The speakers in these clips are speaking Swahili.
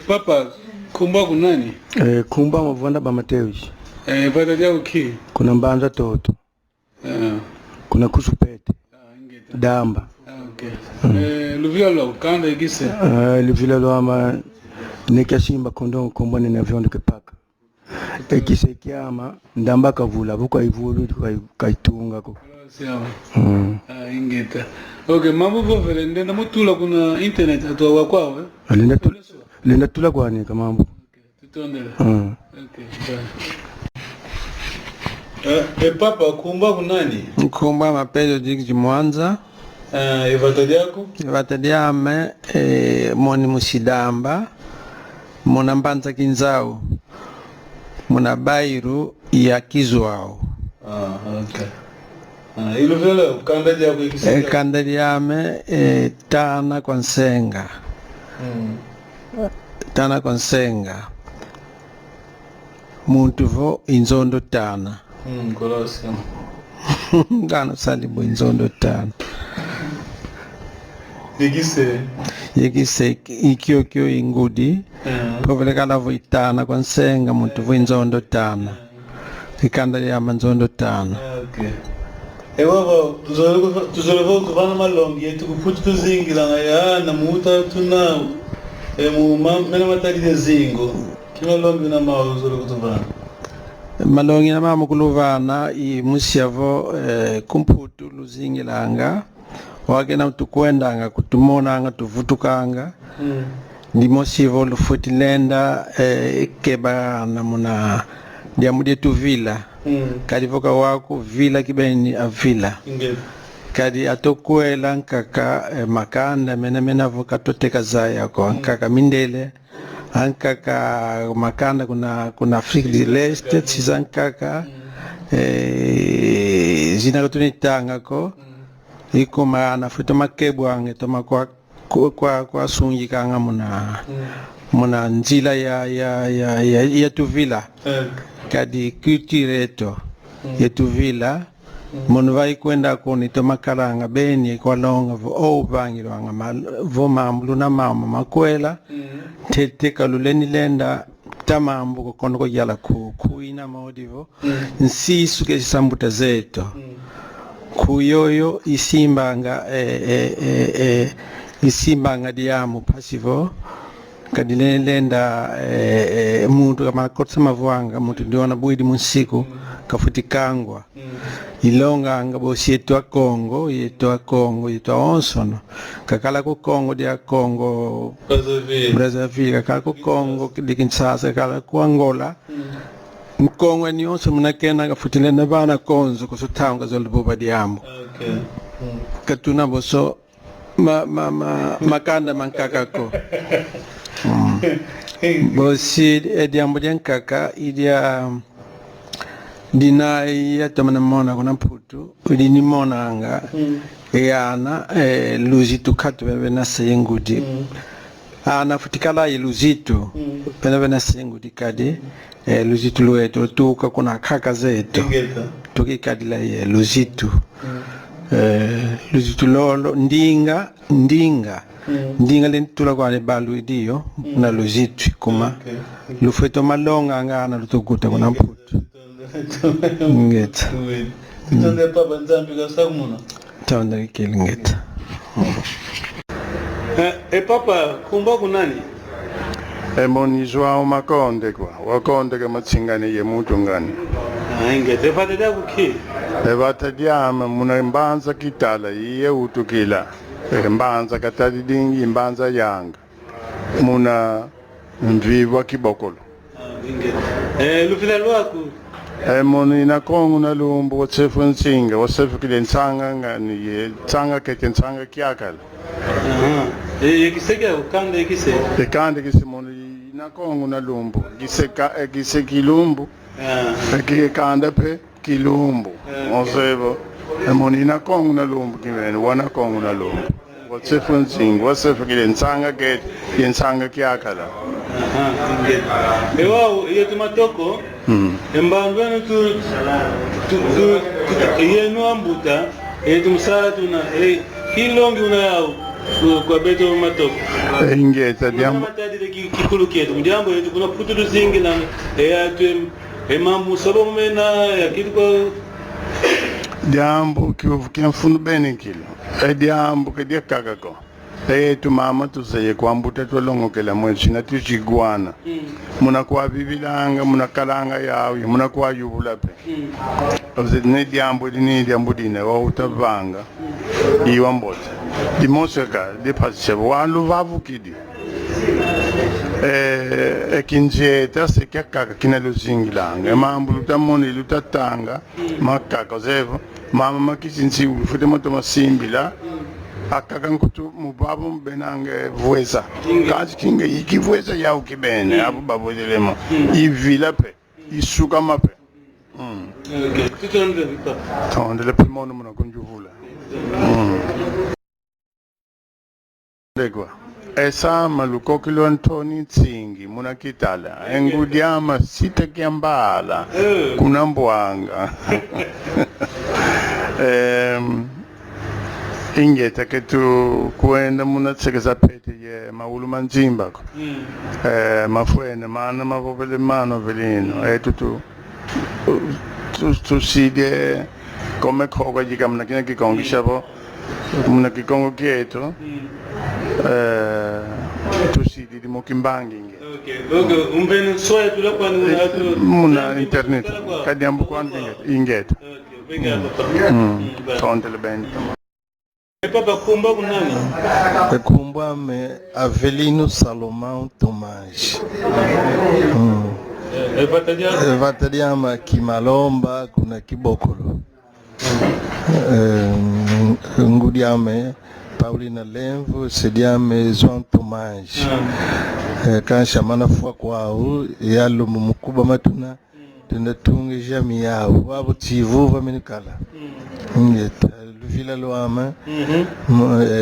Papa kumba kunani? Kumba mavanda ba Mateus. Vata yako ki? Kuna Mbanza Toto. Kuna Kusupete. Damba. Okay. Luvila lo kanda igise. Luvila lo ama nekashimba kondo kumba ni navyondo kepaka. Ekise kiama ndamba kavula buka ivulu kaitunga ko. Siama. Ingeta. Okay, mambo vovele ndenda mutula kuna internet atwa kwao Linda tula kwa ni kama mambo. Okay, tutondela. Okay, bye. Papa kumba kunani? Kumba mapedo jiki Mwanza. Ivatadiame moni musidamba. Mona Mbanza Kinzao. Mona Bairu ya Kizwao. Okay. Ilo vile kandali yako ikisika? Kandali yame Tana Konsenga. Tana Konsenga. Muntuvo Inzondo Tana. Kolossi. Gano salibu Inzondo Tana. Yegise ikyo ingudi. Povele kalavo Itana Konsenga muntuvo Inzondo Tana. Ikandali yama Inzondo Tana. Okay. Baba, tuzoleva kuvana malongi yetu kuputi tuzingira ngaya na muta tuna mena matari de zingo kina longi na mawu tuzoleva kuvana malongi na mamu kuluvana I musiavo kumputu luzingilanga wakena mtukwendanga kutumonanga tuvutukanga ndimo sivo lufutilenda keba namuna ndiamude tu vila kadi voka wako vila kibeni a vila kadi atokuela nkaka makanda mena voka toteka zaya ko nkaka mindele ankaka makanda kuna Afrika du Leste tsizankaka zina kutunitanga ko iko maana futa makebu ange toma kwa sungi kanga muna nzila ya tu vila kadi culture eto yetu vila munu vai kwenda kuni tomakaranga beni kwa longa vo bangi wanga vo mamlu na mama makwela tete kaluleni lenda tamambu kono ko yala kuina modivo nsisu ke sambuta zeto kuyoyo isimbanga diamu pasivo kadile lenda muntu kama kotsa mavwanga muntu ndiona bwidi musiku kafutikangwa ilonga ngabosi yetu a Kongo yetu onsono kakala ku Kongo dia Kongo Brazzaville kakala ku Kongo dikinsasa kakala ku Angola Kongo ni onso munakena kafutile na bana konzo kusutanga zolbuba diamu katuna boso makanda mankakako bosi ediambo kaka idia dina ya tamana mona kuna putu udini mona anga yana luzitu katu bena sayengudi ana futikala luzitu bena sayengudi kadi luzitu lwetu tuka kuna kaka zetu tukikadila luzitu luzitu lolo ndinga lentula kwa balu idio na luzitu kuma lufeto malonga ngana lutukuta kuna mputu ngeta tunde papa nzambi kasakumuna tawanda kilingeta papa kumba kunani moni Joao Makonde kwa wakonde kama tsingani ye mutu ngani ingete fatela kuki vatadiama muna Mbanza kitala iye utukila Mbanza katadi dingi Mbanza yanga muna mviva kibokolo lufila lwako moni na Kongo na lumbu wasefu nsinga wasefu kile nsanga ngani ye tsanga kete nsanga kiakala yekiseka ukanda kise moni na Kongo na lumbu gise kilumbu kanda pe kilumbu osebo moni na Kongo na lumbu kimene wana Kongo na lumbu wasefu nsinga wasefu kile nsanga kete nsanga kiakala Ewa yetu matoko embangwenu tu yenu ambuta yetu msala tuna hilongi una yao kwa beto matoko ingeta diambo matadile kikulu ketu ndiambo yetu kuna putu zingi na mambo sabo mena yakiti kwa diambo kiamfunu bene kilo diambo ke dia kakako tu mama tu seye kwambuta to longo ke la mwechi na tishigwana muna kwa bibilanga muna kalanga yawi muna kwa yubula pe ne diambo dine wa utabanga iwa mbota di moseka di pasche walu vavu kidi kinjeta se kaka kina luzingilanga mambo lutamoni lutatanga makaka zevo mama makisinsi ufute moto masimbila akaka nkutu mubabu mbenange vueza kazi kinga ikivueza ya ukibene abu babu dilema ivila pe isuka mape okay tondele pe mono muna kunjuvula Degwa esa maluko kilo Antoni Tsingi muna kitala engudiama sita kiambala kuna mbwanga ingeta ke tu kuenda muna tsekeza pete ye maulu manjimba ko mafuene mana mavovele mano velino tu side come koga jika muna kina kikongisha bo muna kikongo kieto tu side di mokimbangi okay umbene soya tula kwa muna internet kadiambu kwa ingeta tondele bende Papa kumba kunani? Kumba me Avelino Salomão Tomás. Vatadiama Kimalomba kuna Kibokolo. Ngudiame Paulina Lenvo sediame João Tomás. Kansha mana fwa kwao yalo mumukuba matuna tenda tunge jamii yao wabo tivuva minikala. Ngeta vila loama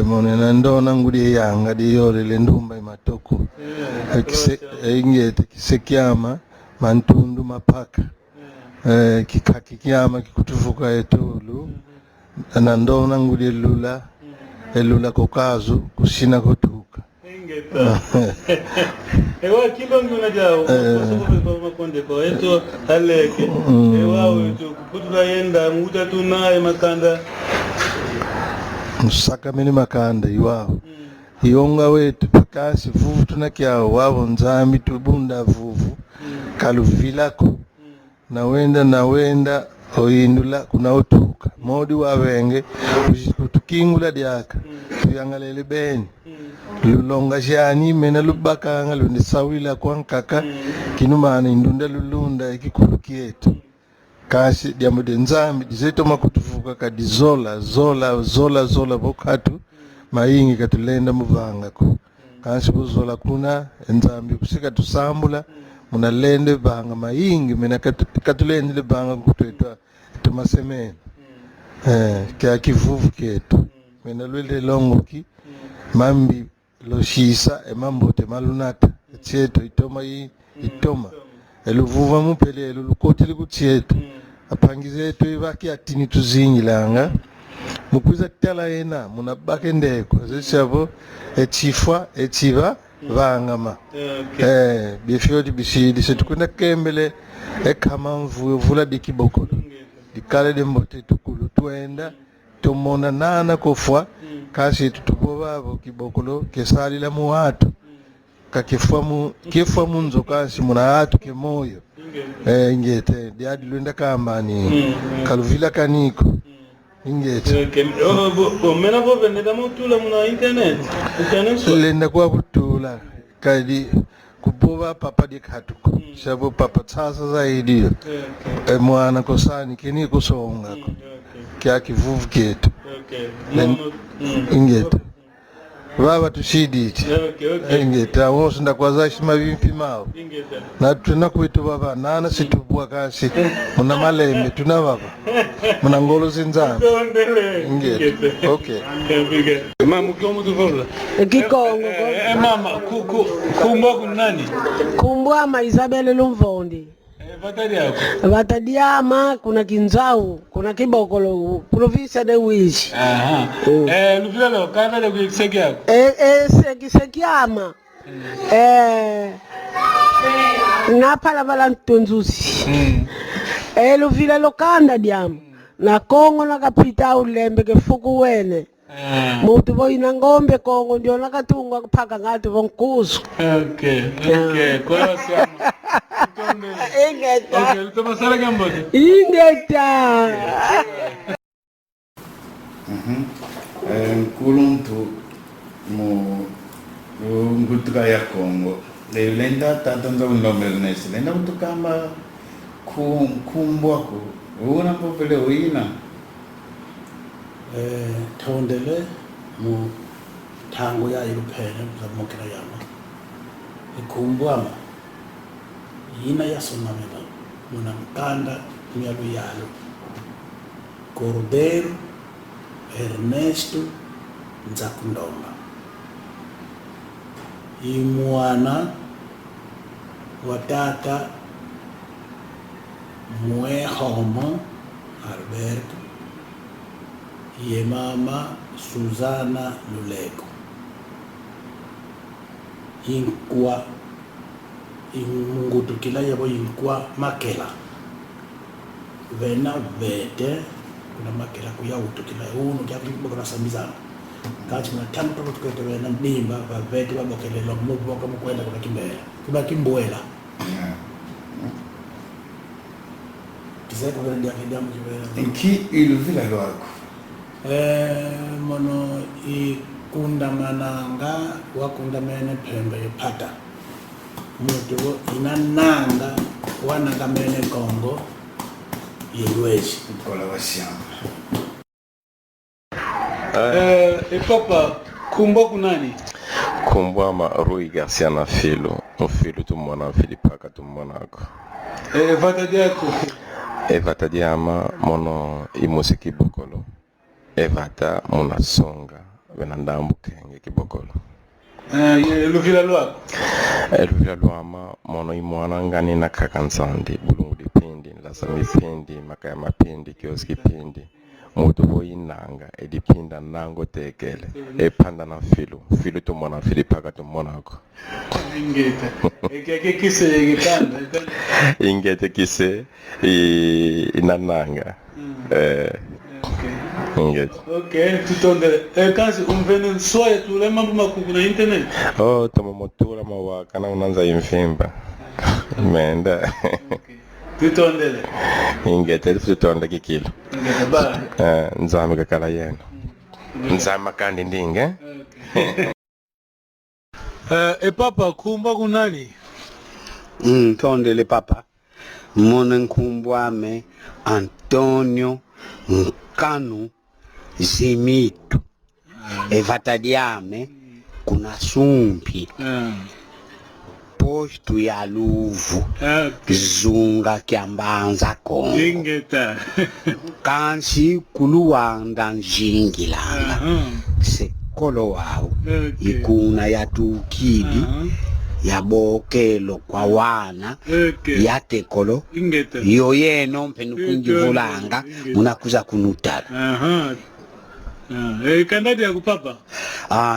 monena ndona ngudi yanga di yore le ndumba matoko ingete kisekiama mantundu mapaka kikakikiama kikutufuka etulu na ndona ngudi elula kokazu kusina kotuka ingeta ewa kiba nguna jao kwa konde ko eto haleke ewa wetu kutuka yenda muta tunaye makanda Musaka mini makanda iwao ionga wetu pakasi vuvu tunakiao wao nzami tubunda vuvu kaluvilako na wenda oindula kuna otuka modi wawenge kutukingula diaka tuyangalele beni lulonga jani mena lubaka ngalundi sawila kwa nkaka kinumana indunda lulunda ikikulu kietu kasi diamude nzambi dizeto makutufuka kadi zola bokatu maingi katulenda muvanga ko kasi buzola kuna nzambi kusika tusambula muna lende banga maingi mena katulende le banga kutwetwa tumasemene kya kivuvu ketu mena lwele longo ki mambi loshisa mambo te malunata cheto itoma eluvuva mupele lukoti likutietu apangize tu ibaki atini tuzingilanga mukuza kutala yena munabake ndeko zeshabo echifwa echiva vangama bifioti bisidi setukunda kembele ekama mvula dikibokolo dikale dembote tukulu tuenda tomona nana kofwa kasi tutupo babo kibokolo kesali la muwatu kifwa munzo kasi muna atu kemoyo ingete diadi lwenda kamba ni kaluvila kaniko ingete mena bo veneda mutula muna internet lenda kwa kutula kadi kuboba papa dikatuko shabo papa tsasa zaidi mwana kosani kini kusonga kya kivuvu ketu ingete baba tushiditi ingeta wose ndakwaza shima bimpi mawo na tuna kwitu baba nana situbwa kasi muna malembe tuna baba muna ngolo zinzana ingeta okay mama ukiwa mtu vola Kikongo mama kumba kunani kumbwa ma Isabelle Lumvondi Vatadiama kuna Kinzau, kuna Kibokolo, province de Wish. Aha. Luvila lo kanda de kiseki yako. Kiseki ama. Napala bala ntunzusi. Luvila lo kanda diama. Na Kongo na kapita ulembe kefuku wene. Mutu boina ngombe Kongo ndio nakatungwa kupaka ngati vonkuzu. Okay. Kwa siama. Ingeta. Okay, tuma sala gambote. Ingeta. Kuluntu mu ngutuka ya Kongo. Lenda tatanza unomel nesi. Lenda utukamba kumbwako. Una popele uina. Tondele mu tango ya European mukira yama. Ikumbwama. Yina ya sonamela. Muna mkanda mialu yalo. Cordeiro Ernesto Nzakundonga. Imwana watata Muehoma Alberto. Ye mama Susana Luleko. Inkwa ingutukila yabo inkwa Makela. Vena vete kuna Makela kuya utukila uno kya kuna samizana. Kati kuna tanto tukete vena ndimba va vete babokelelo muboka mukwenda kuna kimbela. Kuba kimbwela. Kiseko vena dia kidamu kibela. Inki iluvila lwako. Mono ikunda mananga wakunda mene pembe pata mutu inananga wananga mene Kongo yelwezi Kola wasiama. Papa kumbo kunani? Kumbwa ma Rui Garcia na filo tumwana Filipaka tumwanako. Vatadiako. Evatadiama mono imusi Kibokolo. Evata muna songa venandambu kenge Kibokolo. Luvila lwako. Luvila lwama mono imwana ngani na kakansandi bulungu dipindi lasa mipindi makaya mapindi kioski pindi mutu boinanga edipinda nango tekele epanda na filo tumwana Filipaka tumwanako. Ingeta. Kise gitanda. Ingete kise inananga. Okay, tutondele. Kazi umvene soya tule mambo makubwa na internet. Oh, tomomotura mawaka na unanza imfimba. Menda. Okay. Tutondele. Ingete tutonda kikilo. Ingete ba. Nzame kakala yeno. Nzama kandi ndinge. Okay. Papa kumba kunani? Tondele papa. Mona nkumbwame Antonio Nkanu Zimitu. Evatadiame kuna sumpi. Postu ya Luvu. Zunga kiambanza Kongo. Ingeta. Kansi kuluwanda njingilanga. Sekolo wao. Ikuna ya tukidi. Ya bokelo kwa wana. Yatekolo. Ingeta. Yoyeno mpenu kunjivulanga. Munakuza kunutala. Kandadi ya kupapa?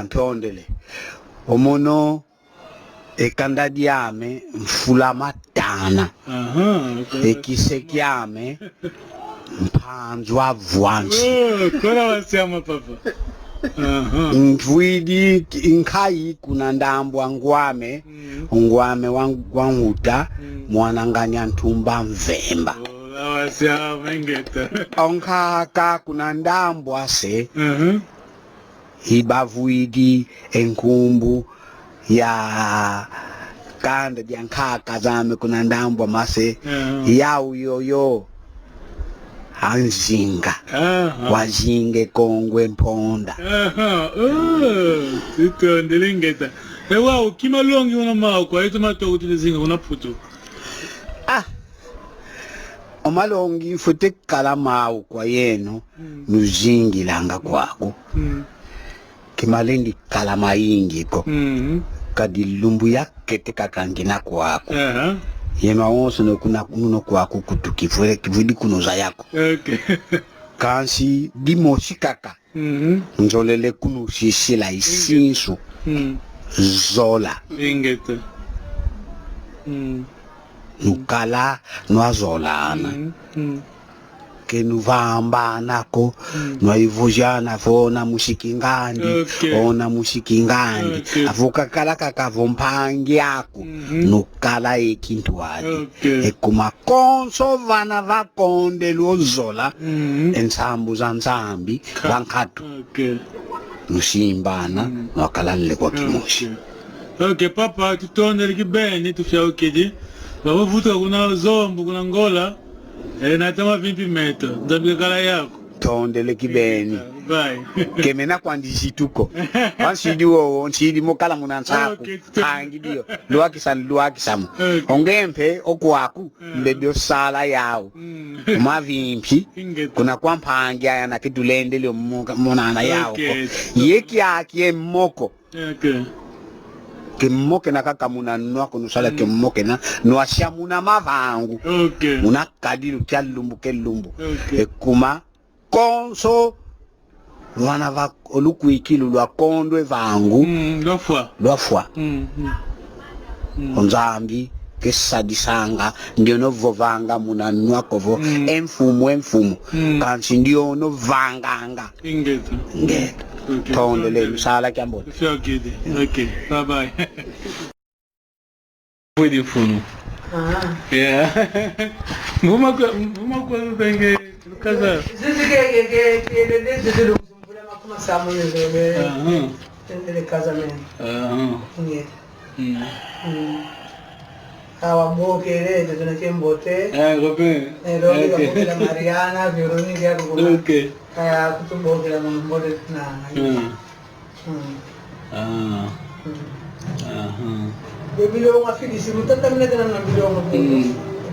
Ntondele. Omono ekandadi yame mfula matana. Ekiseki yame mpanzwa vwansi. Kona wasiama papa. Mfwidi nkai kuna ndambwa ngwame. Ngwame wanguta mwananganya ntumba mvemba. Wasiama ingeta. Onkaka kuna ndambwa se. Hibavuidi enkumbu ya kanda diankaka zame kuna ndambwa mase. Yau yoyo anzinga. Wazinge Kongwe mponda. Tutondele ingeta. Wow, kima longi una mao kwa ito mato utilizinga una putu. Omalongi fute kalamau kwa yeno nuzingi langa kwako. Kimalendi kalama ingi ko. Kadilumbu yake teka kangina kwako. yema onso no kuna kuno kwa kukutukifure kividi kunoza yako Okay. kansi dimoshikaka nzolele kunu shisila isinsu zola Ingeta. nukala nwazolana ke nuvambanako nwaivuzhana vona mushikingandi ona mushikingandi avukakala kakavompangi yako nukala ekintu adi ekuma konso vana vakonde luozola ensambu za nsambi vankatu nusimbana nwakalalile kwa kimoshi. Okay, papa, tutondele kibeni tufya ukidi. Baba vuta kuna zombu kuna ngola. Na tama 20 metro. Ndabika kala yako. Tondele kibeni. Bye. Kemena kwandishituko. Wanshidi wo onshidi mokala munansaku. Angidio. Luaki samu. Ongempe okwaku mbebyo sala yao. Umavimpi kuna kwampangia yana kitulende lyo monana yao. Yeki akie moko. Okay. Kemoke na kaka muna nwa kunusala kemoke na nwasha muna mavangu muna kadiru kya lumbu ke lumbu ekuma konso wana va oluku ikilu lwa kondwe vangu lwafwa onzambi kesadisanga ndio no vovanga muna nwa kovo emfumu kansi ndio no vanganga ngeta tondele lusala kyambo. Okay, bye bye. Foi funo. Yeah. Vamos bem casa. Awa boke tuna kembote. Robin. Robin la Mariana, Veronica ko. Okay. Kaya kutubo kila mbote na. Bilo nga fidisi mutatamna kana bilo nga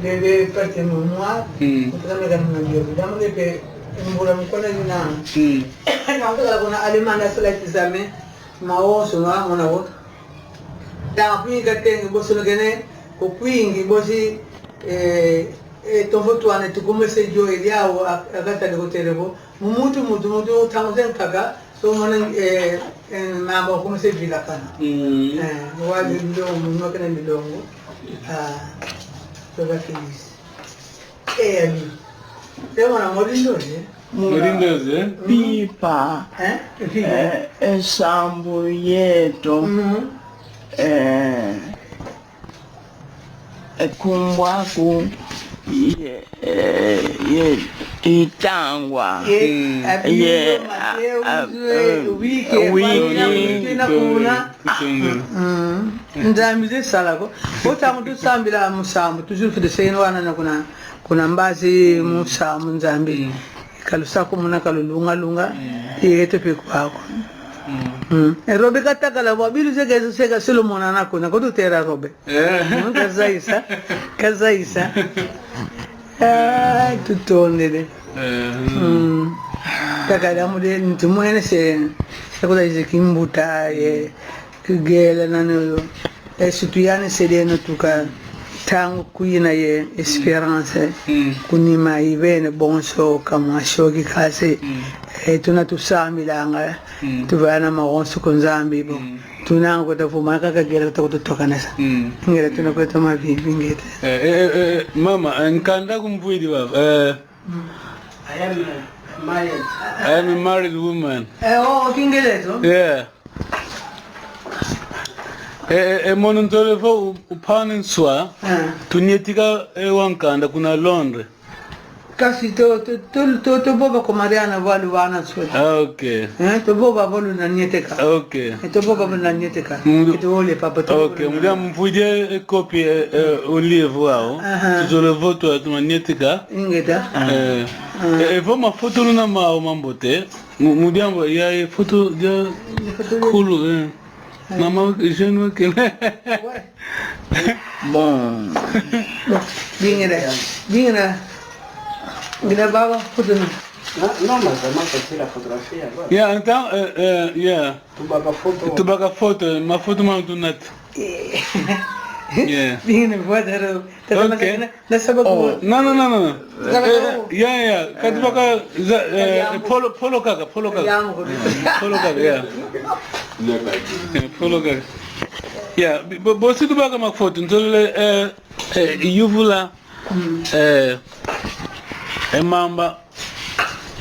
debe parte mwa mutatamna kana bilo damle pe mbura mkona na na kuna alemana select zame maoso na mona wo da pinga tengo boso ngene ko kwingi bosi tovotu ane tukumese jo eliao agata de hotelebo mutu tamuzen kaga so mona mambo kumese vila kana wali ndio mno kana milongo so bakinis ali tema na morindoze pipa esambu yeto kumbwaku ye itangwa ye nzambi zesalako otamu tusambila musambu toujours fait de seno wana kuna mbazi musambu nzambi kalusako muna kalulunga yete pe kwako robe katakala wabilu sega selo monana kuna kodu tera robe kazaisa tutondele takala mude ntumwene se sakoda izikimbuta ye kugela nanu situyane sedeno tuka tangu kuyina ye esperance kunima ibene bonso kama shogi kase tuna tusamilanga tuvana maonso konzambi bo tunango tavuma kakagera takutokanasa ngera tunakweta mavivi ngete mama nkanda kumvwidi baba I am a married woman. Oh, kingeleto? Yeah. Monontole fo upanin swa tunietika wankanda kuna Londres. Kasi to boba ko Mariana valu wana swa. Okay. To boba valu na nieteka. Okay. To boba valu na nieteka. To ole papa to. Okay, muda mvuje copy olive wao. Tuzole voto atuma nieteka. Ingeta. Evo mafoto na mambote. Mudiambo ya foto ya kulu Mama, je ne sais pas. Bon. Viens gravava foto não. Não, mas é mais para tirar fotografia agora. Yeah, então, yeah. Tu baga foto, uma foto mais do net. Yeah. Bingine voadaro. Okay. Na sababu. No. Yeah. Kadibaka polo kaka. Polo kaka, yeah. Polo kaka. Yeah, bosi dubaka makfoto ntole yuvula mamba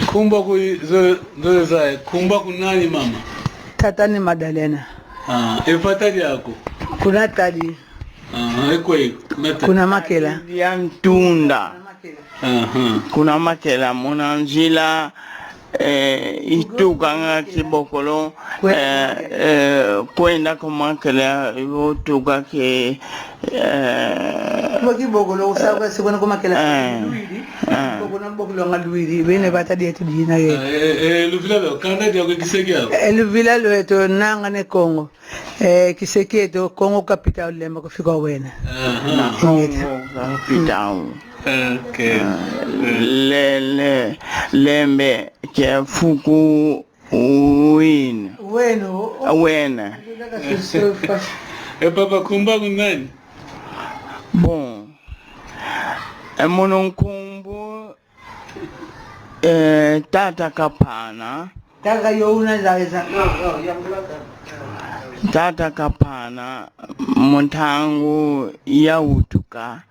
kumba ku zole zai kumba kunani mama Tata ni Madalena. Ifatari yako Kuna tadi. Kuna makela ya ntunda. Kuna makela monanjila ituka nga kibokolo kwenda kwa makela ituka ke Kwa kibokolo usaka sikuna kwa makela kuna bokolo ngaluiri bene batadi yetu dina ye luvila lo kanda dia ko kiseki yako luvila lo eto nanga ne Kongo kiseki eto Kongo capital lemba kufika wena capital. Okay. Lembe ke fuku wena. Papa kumba kunani? Bon. Mononkumbu tata kapana. Taka youna zaeza. Tata kapana montangu ya utuka.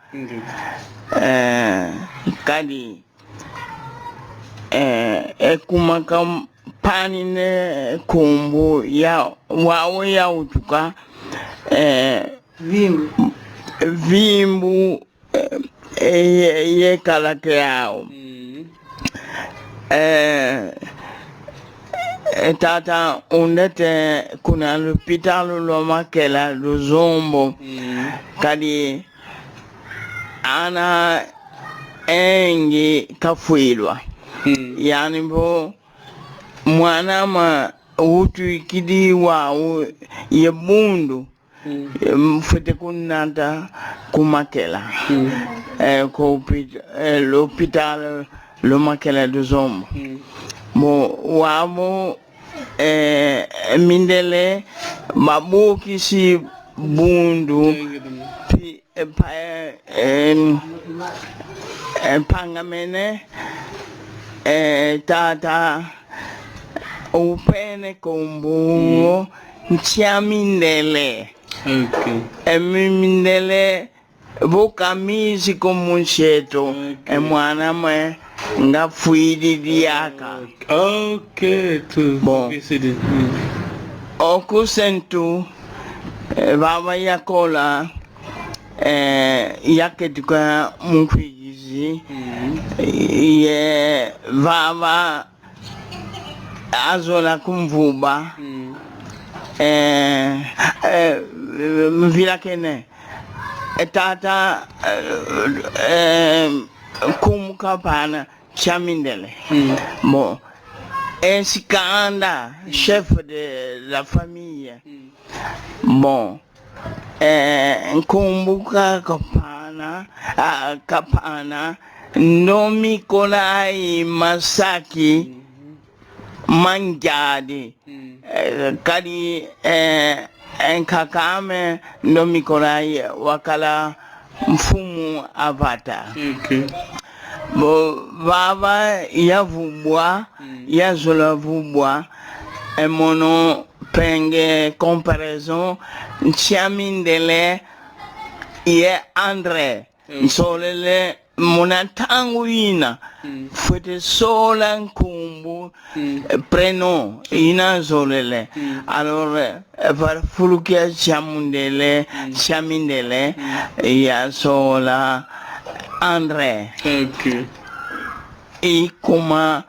Kadi kumaka pani ne kumbu ya wawe ya utuka vimbu ye kalake yao tata undete kuna lupitalo lo makela luzombo kadi ana engi kafuilwa yani bo mwana ma utu ikidi wa yebundu mfete kunata kumakela ko l'hôpital lo makela de zombo mo wamo mindele mabuki si bundu pangamene tata upene kumbu chiamindele mindele bokamisi komuncheto mwana mwe nga fuidi diaka bon okusentu baba yakola yake tuka mukwigizi ye baba azola kumvuba mvila kene tata kumukapana chamindele bon Ensikanda chef de la famille bon nkumbuka kapana nomi kolai masaki manjadi kadi nkakame nomi kolai wakala mfumu avata bo baba yavubwa yazola vubwa emono penge comparaison chiamindele ye André solele monatangu ina fete sola nkumbu prénom ina zolele alors par fulukia chiamundele chiamindele ya sola André e kuma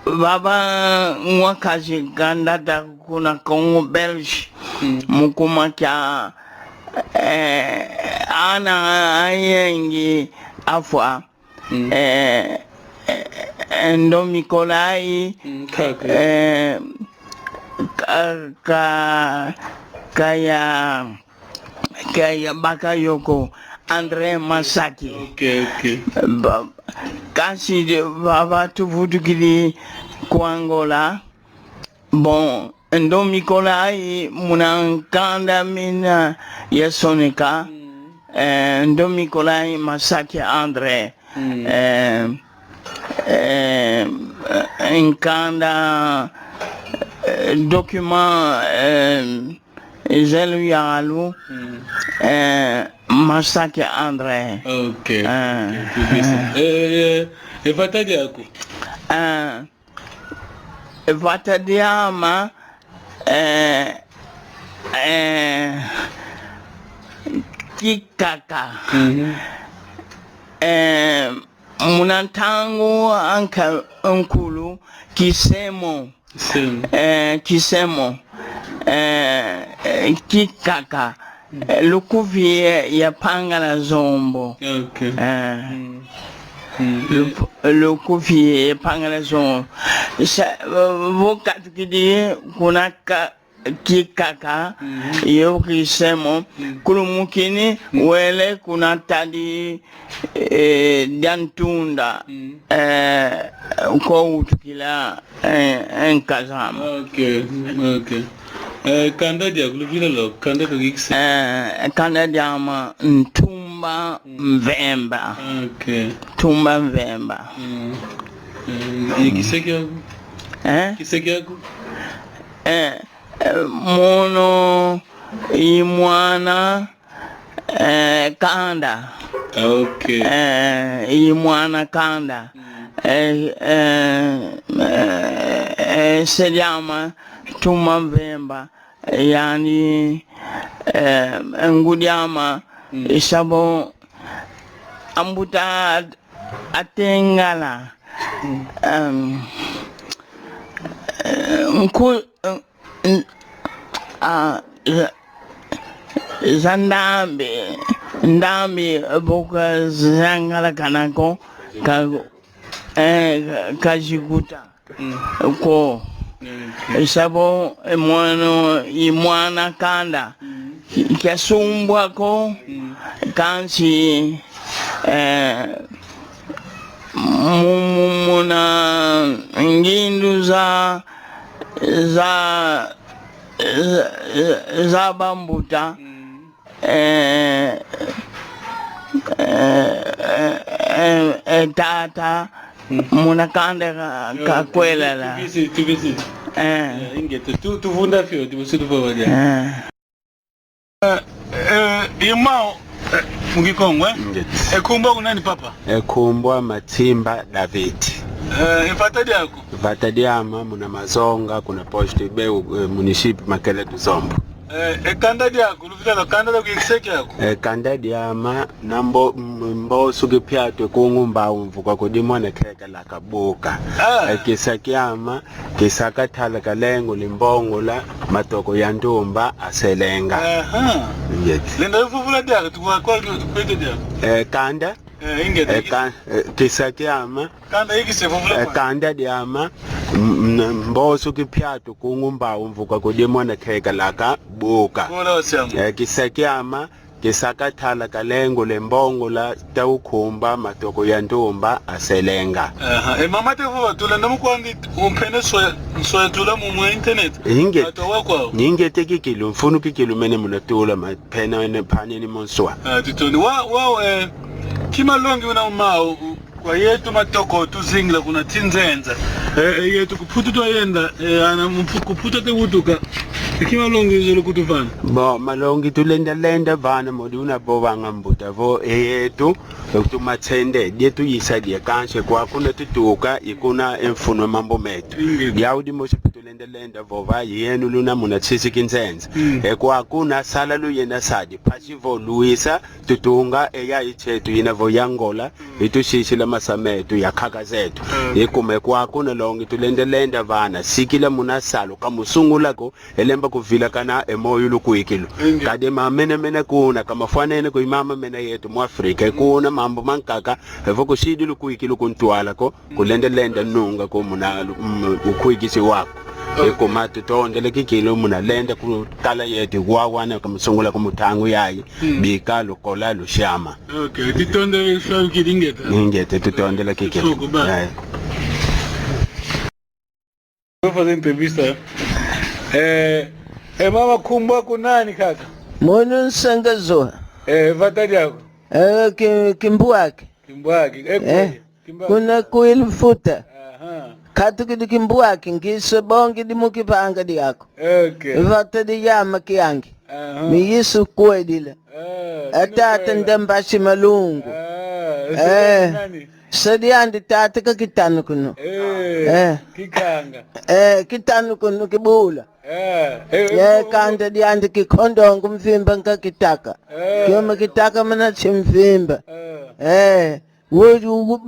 baba mwakaji gandata kuna Congo Belge mukuma kya ana ayengi afwa ndomikolai kaya bakayoko André Masaki kasi baba tuvudukili kuangola bon ndo Mikolai munankanda mina yasonika ndo Mikolai Masaki Andre nkanda document Zelu Yagalu Masaki Andre. Okay. Evatadi yako? Evatadi ama kikaka. Munantangu anka nkulu kisemo. Kisemo. Kikaka. Lukuvie ya pangala zombo. Okay. Lukuvie ya pangala zombo. Vokati kidi kuna kikaka yo kisemo kulumukini wele kuna tadi diantunda ko utukila enkazama. Okay. Kanda dia kuluvila lo kanda to gikse. Kanda dia ma Ntumba Mvemba. Okay. Tumba Mvemba. Kiseki yako? Kiseki yako? Mono imwana kanda. Okay. Imwana kanda. Sejama Tumba Mvemba yani ngudiama isabo ambuta atengala ndambi boka zangala kanako kajikuta ko isabo imwana kanda kyasumbwa ko kansi muna ngindu za bambuta tata muna kanda kakwela la tubisi ingete tuvunda fio tibusitu fawadi imao mugikongwe ekumbwa kunani papa ekumbwa Matimba David. Vatadi yako? Vatadi ama muna Mazonga kuna posti be munishipi Makele Tuzombo. Kandadi yako luvita lo kandada kuyekiseki yako? Kandadi ama nambo mbo sugi piatu kungumba umvuka kudimwa nekeka la kabuka. Kisaki ama kisaka thala kalengu limbongola matoko ya Ntumba aselenga. Lenda yufufula diaka tukuwa kwa kweke diaka? Kanda kisaki ama kanda hiki sefufula kanda diama mbosu kipyato kungumba umvuka kudimwa nekeka la kabuka. Kisaki ama kisaka thala kalengu limbongo la taukumba matoko ya Ntumba aselenga. Mama tefuwa tula namukwandi umpene soya tula mu internet. Ingete kikilu mfunu kikilu mene munatula mapena wene pani ni monswa. Titoni kima longi una umao kwa yetu matoko tuzingla kuna tinzenza yetu kuputu to yenda ana kuputu te wutuka kima longi zolo kutufana malongi tulenda vana moduna bovanga mbuta vo yetu tumatsende yetu yisadia kanshe kwa kuna tutuka ikuna emfuno mambo metu yaudi moshe tulenda vova yenu luna muna tsisi kinzenza kwa kuna sala luyena sadi pasivo luisa tutunga eya ichetu inavo yangola itushishila masametu yakaka zetu ikume kwa kuna longi tulenda vana sikila muna salo kamusungula ko elemba kuvila kana emoyo lukuikilu kade mena kuna kama fanene ko imama mena yetu mu Afrika kuna mambo mankaka evo kushidi lukuikilu kuntwala ko kulenda nunga ko muna ukuikisi wako Eko tondele kikilo muna lenda kutala yetu wawana kamusungula kumutangu yayi bika lukola lushama. Okay, titondele shawu kidingeta. Ingete tutondele kikilo. Kwa fazer entrevista Mama kumbwa kunani kaka? Mono nsangazo. Vatari yako? Kimbuake. Kuna kuilfuta. Katu kidi kimbuake ngisa bongi di mukipanga di yako. Vatari yama kiangi. Mi yisu kwe dila. Atata ndambashi malungu. Sadi andi tata ka kitanu kuno. Kikanga. Kitanu kuno kibula. Kanda di andi kikondo ngumfimba nka kitaka. Kiyoma kitaka mana chimfimba. Wuju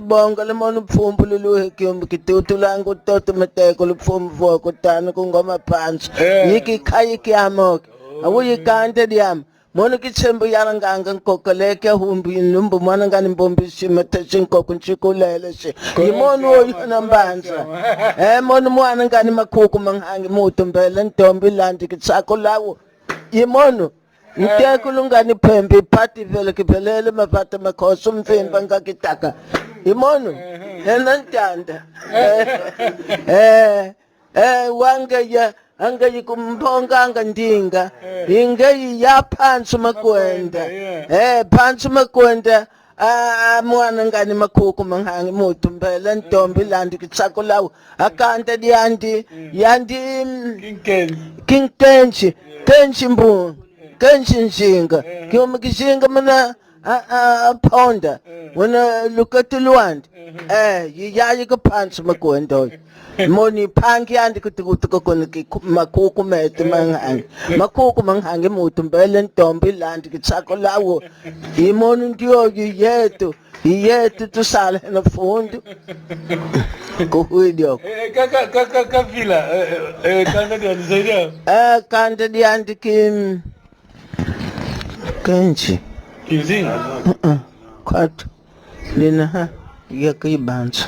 bongala monu pfumbu luluhe kiyoma kitutu langu toto meteko lupfumbu foko tanu kungoma pansu. Yiki kayi kiamoke. Awuyi kanda di ama. Mono kitsembo yaranganga nkokoleke humbi numbu mwana ngani mbombi shimeteshi nkokunchikulele shi. Yimono oyona mbanza. Mono mwana ngani makuku manghangi mutu mbele ntombi landi kitsako lawo. Yimono ntekulu ngani pembe pati vele kipelele mapata makosu mfimba ngakitaka. Yimono nantanda. Wangeya angayi kumbonga anga ndinga ingayi ya phansi makwenda phansi makwenda mwana ngani makuku manghangi mutu mbele ntombi landi kitsako lawo akanta yandi kenshi mbu kenshi nshinga kiyoma kishinga mana ponda wana lukati luwandi yiyayi ka phansi makwenda moni pangi andi kutukutuka kona makuku mete manghangi mutu mbele ntombi landi kitsako lawo imoni ndiyo yetu tusala na fundu kuhuidio kaka vila kanda di andi zaidi kanda di andi kenchi kizinga kwatu lina yakibanza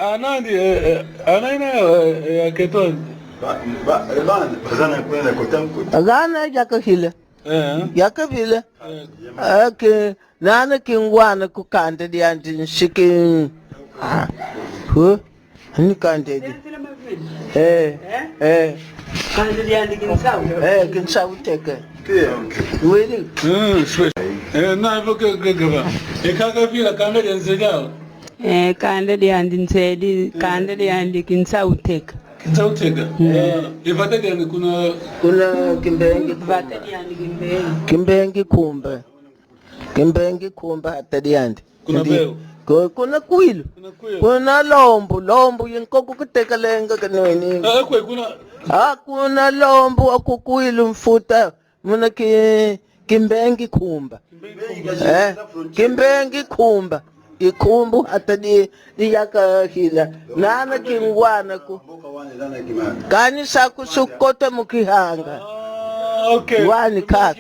anandi anaina keton agana yakahila yakavila nana kingwana kukanda di andi nshiki ni kanda di kanda di andi kinsawu teke wili na ivoke gaba kaka vila kanda di nzegao kanda di andi nsedi kanda di andi kinsauteka ivata di andi kuna kimbengi vata di andi kimbengi kumba hata di andi kuna beo kuna kuilu kuna lombu yinkoku kuteka lenga kanweni kuna lombu akukuilu mfuta muna kimbengi kumba kimbengi kumba ikumbu hata di yakahila nana kingwana ku kani saku sukota mukihanga wani kaka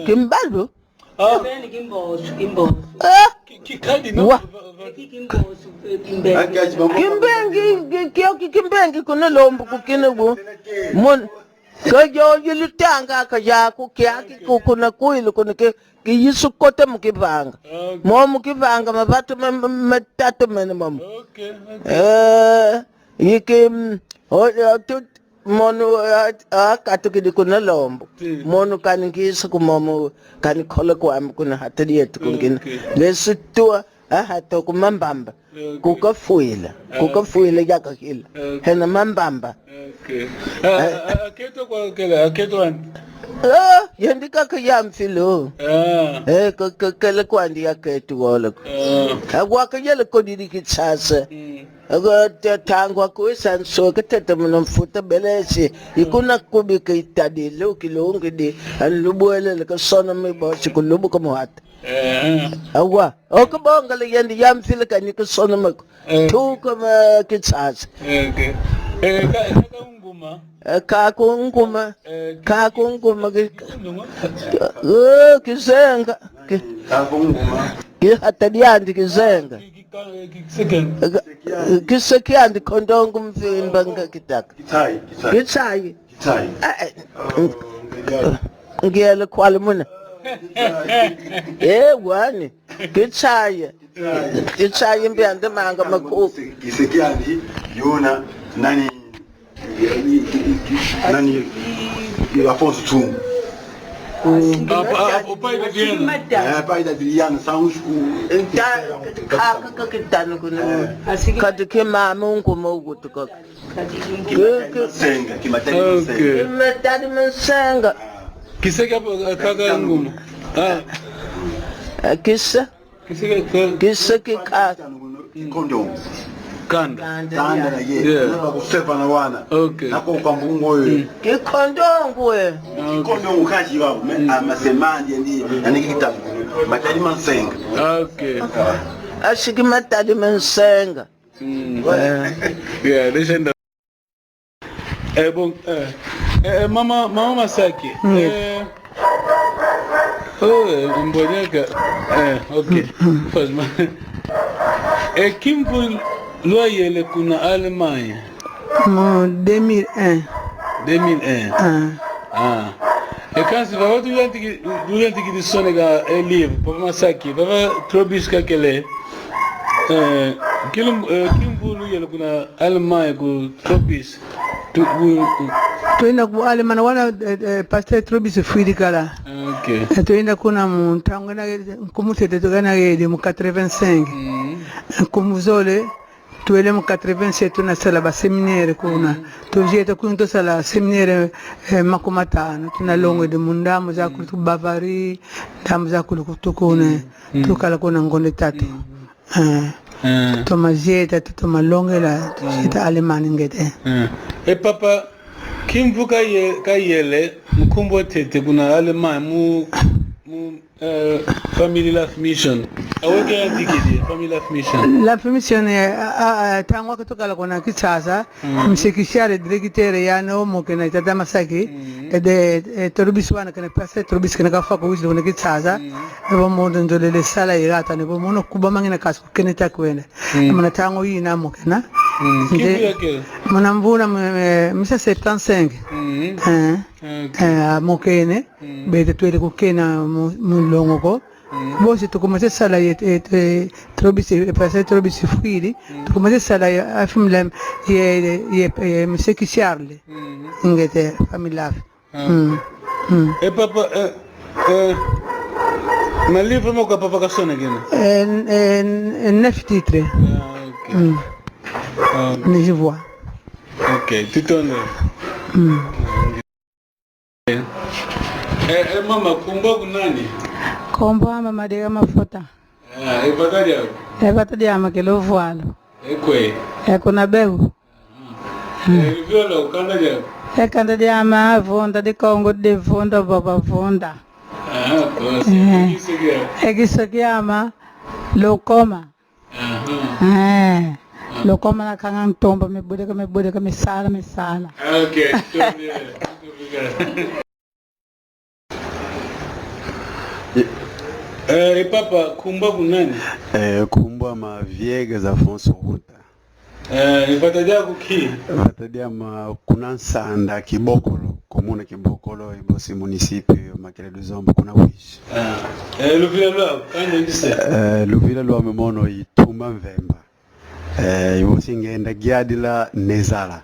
kimbalu kimbengi kuna lombu kukine bu kajo yilutanga kajaku kiaki kuna kuilu kuna yisukote mukivanga mukivanga mabatu matatu mene mamu yiki mono akatu kidi kuna lombo mono kaningisa kumomo kanikhola kwami kuna hatali yetu kungina lesutua hata kumambamba kukafuila yakahila hena mambamba aketo kwa kela aketo an yendi kaka yamfilo kele kwandi yaketu wala agwaka yele kodiri kitsasa tangwa kuisanso katata mfuta belesi ikuna kubika itadile ukilonge di anlubuele lekasona mibosi kulubu kamuhata awa okabonga le yendi yamfilo kanika sona mako tuka kitsasa kakunguma kisenga kihatadiandi kisenga kisekiandi kondongo mvimba ngakitaka kitsayi ngiyele kwale muna wani kitsayi mbiande manga makuku kisekiandi yona nani nani Afonso Chum. Pai da Diana. Pai da Diana, são os Kati kima mungu mogu tuko. Senga, que Matadi Mansenga. Kiseka kaga ngumu. Kisa kika. Condom. Kanda. Tanda na ye. Na kusepa na wana. Okay. Na kwa mbungo yo. Kikondongwe. Condom ukaji wao. Amasemanje ndi. Ani kitabu. Matadi Mansenga. Okay. Ashiki Matadi Mansenga. Yeah, legenda. Bom, mama Masaki. Mbonyaka. Okay. Faz mal. Kimpo loyele kuna Alemanha. Mo 2001. 2001. Quand tu vas durante que sonega livre pour Masaki, va trobiska kele. Kimpo loyele kuna Alemanha ku trobis. Tuenda ku Alemana wana pastor Trobis Fuidikala. Okay. Tuenda kuna muntango na kumutete tugana gede mu 85. Kumuzole tuele mu 87 tuna sala ba seminaire kuna. Tujeta kunto sala seminaire makumatano tuna longo de mundamu za ku Bavari, damu za ku tukune. Tukala kuna ngonde tatu. Tomazeta tomalongela tujeta Alemani ngete. Papa Kimvuka kayele mkumbo tete kuna Alemanya mu Family Life Mission. Aweke andikidi Family Life Mission. Life Mission tangwa kutoka kuna kisasa mshikishare directeur yana omoke na tata Masaki de torubiswana kana pasa torubis kana kafa ko wisho kuna kisasa ebo mondo ndolele sala irata ne bo mono kuba mangina kasu keneta kwenda amana tango yina moke na Mon amvula misa 75. Mokene, bete tuele kukena mulongo ko. Bosi tukumase sala trobisi pasa trobisi fuili. Tukumase sala afimlem ye miseki Charlie. Ingete famila. Papa ma livre mo ka papa kasona gena. 9 titres. Je vois. Ok, tu tournes. Mama, kumba kunani? Komba mama de mafuta. Evata dia makelo voalo. Ekwe. Kuna beu. Violo kanda dia. Kanda dia ma vonda de Congo de vonda baba vonda. Egisekiama lokoma. Lo como na kangang tomba me bude ka me sala. Okay. Papa kumba kunani? Kumba ma Viegas Afonso Ruta. Ipatadia kuki? Ipatadia ma kunansanda Kibokolo, komuna Kibokolo ibosi municipio Makele do Zombo kuna wish. Luvila lwa kanje ndise. Luvila lwa memono itumba mvemba. Ngenda giadila nezala.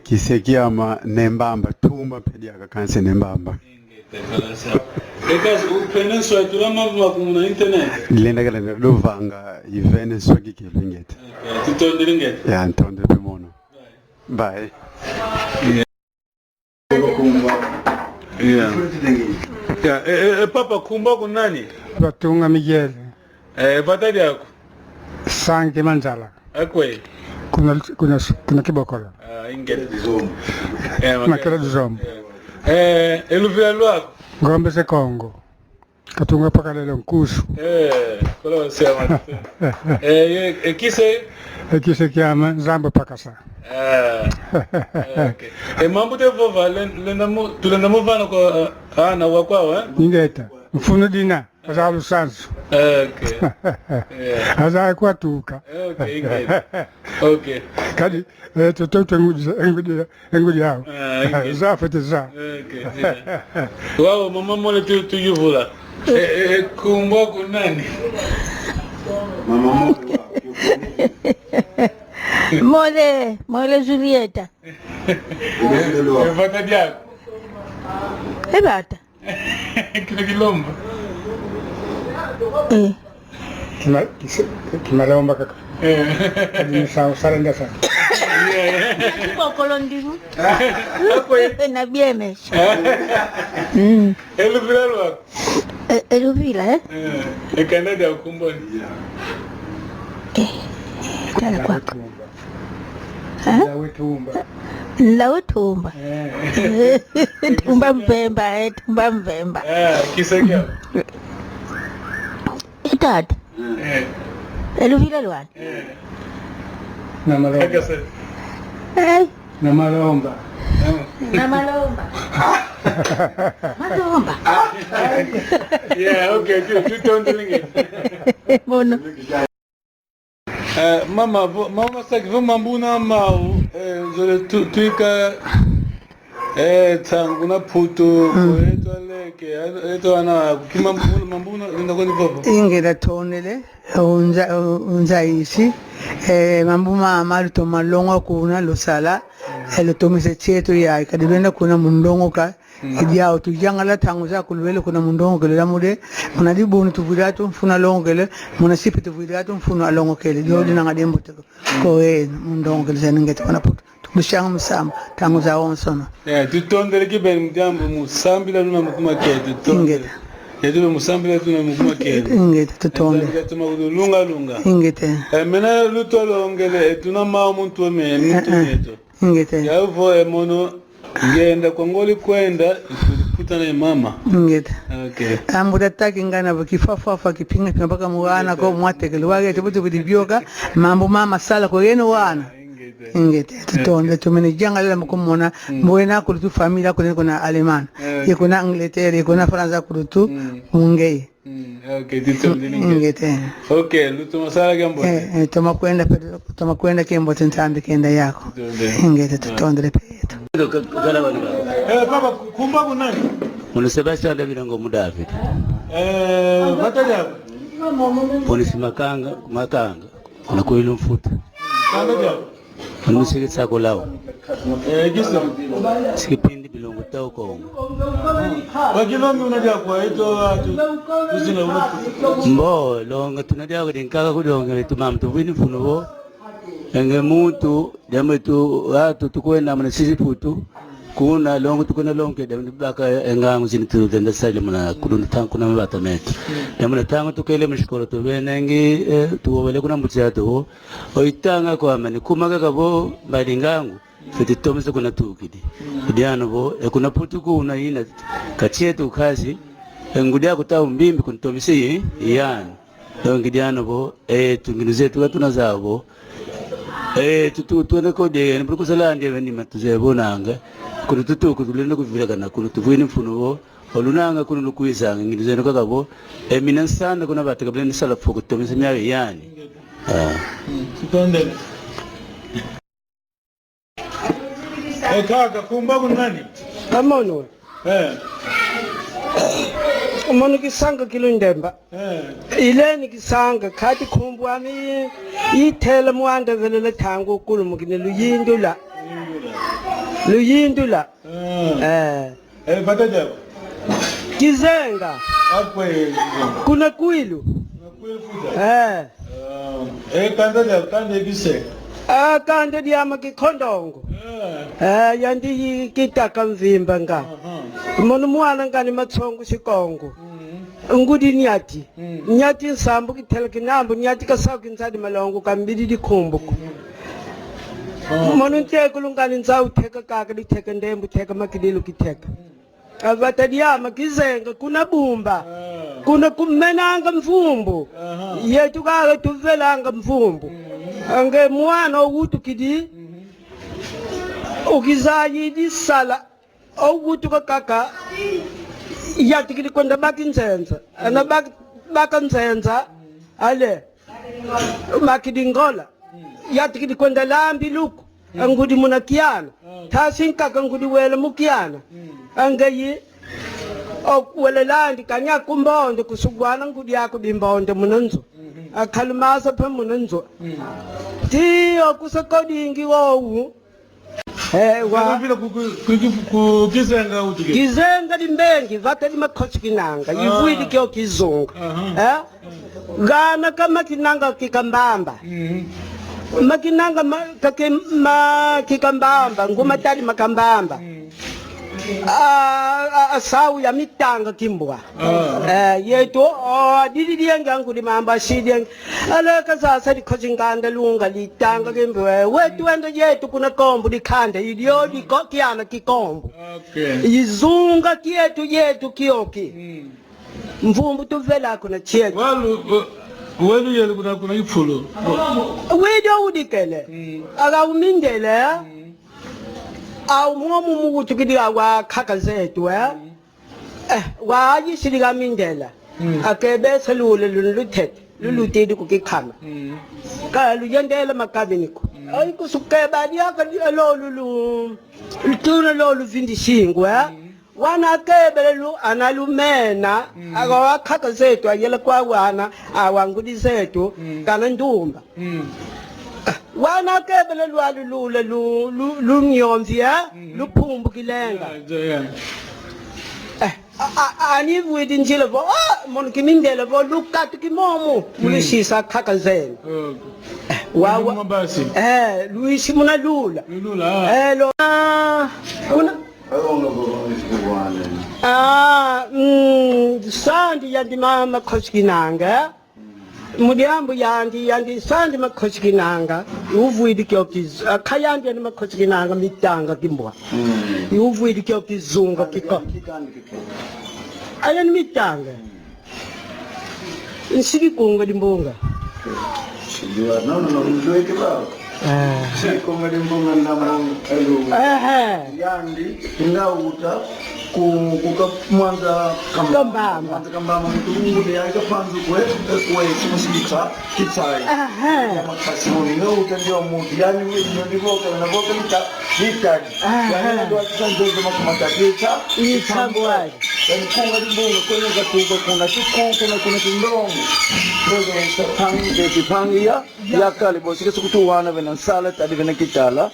Kisekiama nembamba tumba pedia kakanse nembamba. Because upendenswa tulama kumuna internet. Lenda kala dovanga ivene swagi kilingete. Tutonde lingete. Ya ntonde pemono. Bye. Yeah. Papa kumba kunani? Batunga Miguel. Vatadi yako? Sanki Manjala. Akwe. Kuna Kibokolo. Ingete. Makele do Zombo. Eluvila lwako? Ngombe se Congo. Katunga paka lelo nkusu. Kola sema. Kise kiama Zambo pakasa. Okay. Mambo de vova tulenda movana kwa ana wakwa Ingeta. Mfuno dina azalu sansu. Okay. Azalu kwatuka. Okay, ingeta. Okay. Kadi toto engudi yao. Zafete za. Okay. Wow, mama mole tu yuvula. Kumba kunani? Mole Julieta. Vota diako. Ebata. Kile kilombo. Kimalomba kaka. Kadi sala ndasa. Kokolo ndimu. Na biemes. Eluvila lwako. Eluvila Canada ukumboni. Tala kwako. La tumba. Tumba Mpemba, tumba Mpemba. Kisegea. Itata. Eluvila lwani. Namalomba. Namalomba. Namalomba. Malomba. Yeah, okay, tutondelinge. Mono. Mama saki vumambuna mau zole tuika tangu na puto kwetu aleke eto ana kimambuna ndakoni popo ingeda tonele unza isi mambu mama luto malongo kuna losala lo tomise chetu ya kadibenda kuna mundongo ka idia tu jangala tangu za kulwele kuna mundongo kele lamude muna dibunu tuvirato mfuna longo kele muna sipi tuvirato mfuna longo kele jodi na ngadembo teko ko mundongo kele zaningete kuna puto tukushanga musama tangu za onsono tutondele kibeni mjambo musambila luna mukuma kete tutondele yedube musambila tuna mukuma kete ingete tutonde lunga ingete mena luto longele tuna ma muntu ome muntu yeto ingete yavo mono ngenda kwangoli kwenda kutana mama ngeta okay ambuda takingana bakifafafa kipinga mpaka muwana ko mwatekele wage tibuti bidibyoka mambo mama sala ko yeno wana ingete tutonde tumene jangala mkomona mwena kurutu familia kuna Alemana yekuna Angleterre yekuna Franza kurutu ungei okay tutonde ingete okay luto masala gambo toma kwenda kembo tentande kenda yako ingete tutonde peto baba kumba kunani Muno Sebastian Davidango Mudavid bataja polisi makanga kuna kuilu mfuta kanga muno sikitsa kolao gisa sikipindi bilongo tao kongo bakilongo unaja kwa ito watu uzina unafuta mbo longa tunadia ko dinkaka kudonga tumam tuvini funubo enge muntu jametu watu tukwenda mna sisi putu kuna longo tukuna longo de baka engangu zinitu denda sale mna kudun tanku na mbata metu yamna tangu tukele mshikolo to benengi tuwele kuna mutya to oitanga kwa mani kumaga kabo badingangu fiti tomse kuna tukidi diano bo kuna putu kuna ina kachietu kazi ngudia kutao mbimbi kuntomisi yani longi diano bo tunginuze tukatuna zabo tuende kode ni brukusala ndiye ni matuze bonanga kuno tutu kutulenda kuvira kana kuno tuvini mfuno olunanga kuno lukuizanga ngize no kakabo mina sana kuna bataka blend sala foko tomisa myawe yani tutonde kaka kumba kunani amono umono kisanga kilundemba ileni kisanga khati khumbwami ithela mwanda velele thango kulumukine luyindula bataja kizenga akwe kuna kuilu kanda kande bise kande diama kikhondongo yandi kitaka mvimba nga mono mwana ngani matsongo sikongo ngudi nyati nsambu kithela kinambu nyati kasaku ntsadi malongo kambidi dikhumbuko mono nteko lungani ntsau theka kaka ditheka ndembu theka makidilo kitheka avatadiama kizenga kuna bumba kuna kumenanga mfumbu yetu kaka tuvelanga mfumbu ange mwana ugutukidi ukizayi di sala ugutuka kaka yatikidi kwenda baki nzenza ana baka nzenza ale makidi ngola yatikidi kwenda lambi luku angudi munakiana tasin kaka ngudi wele mukiana angayi wele landi kanya kumbonde kusugwana ngudi yako bimbonde munanzo akhalumasa phe munanzo tiyo kusakodingi wowu wa vile kukizenga utike kizenga limbengi vata limakhosi kinanga yivuidi kyo kizunga gana kama kinanga kikambamba makinanga kikambamba ngumatali makambamba asau ya mitanga kimbwa yetu diliyenga ngudi mamba shidi ala kaza likhojinganda lunga litanga kimbwa wetu endo yetu kuna kombu likhanda ilio likokiana kikombu izunga yetu kiyoki mvumbu tuvela kuna chetu welu yele kuna ifulo wedo udikele aga umindele au momu mugutu kidiga wa kaka zetu wa yisiriga mindela akebe salule lulutet lulutedi kukikhama ka luyendela makabiniko ay kusukeba dia ka lo lulu lutuna lo luvindishingwe wana kebe lu analumena aga kaka zetu ayela kwa wana awangudi zetu kana ndumba wana kebele lwalulule lumnyomvi luphumbu kilenga ani vuidi njile vo mon kimindele vo lukati kimomo mulishisa khaka zenu wawa luishi muna lula lo una sandi yandi mama khoskinanga mudiambu yandi sandi makhochikinanga uvuidi kyokiz khayandi yandi makhochikinanga mitanga kimbwa uvuidi kyokizunga kiko ayani mitanga nsikikunga dimbunga sidiwa no mjue kibao sikunga dimbunga ndamu elu yandi ngauta kukamwanza kambamba mtungu ya kapanzu kwe kumusika kitsai makasi munino utandio muti yani ndivyo na boka nitadi yani ndo atsanzo makumatakita itambwaje yani kunga dimbunga kwenye gatuko kuna chiku kuna kindongo ndio sapangi kipangia yakali bosike sukutuwana vena sala tadi vena kitala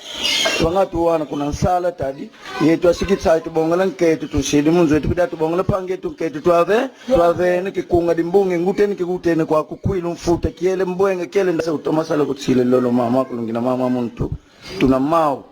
twangatuwana kuna sala tadi yetu asikitsai tubongala nketu tushidi munzu wetu bidatu bongala pange tuketu twave nikikunga dimbunge nguteni kwa kukwila mfuta kiele mbwenge kiele ndasa utomasala kutsile lolo mama kulungina mama muntu tuna mao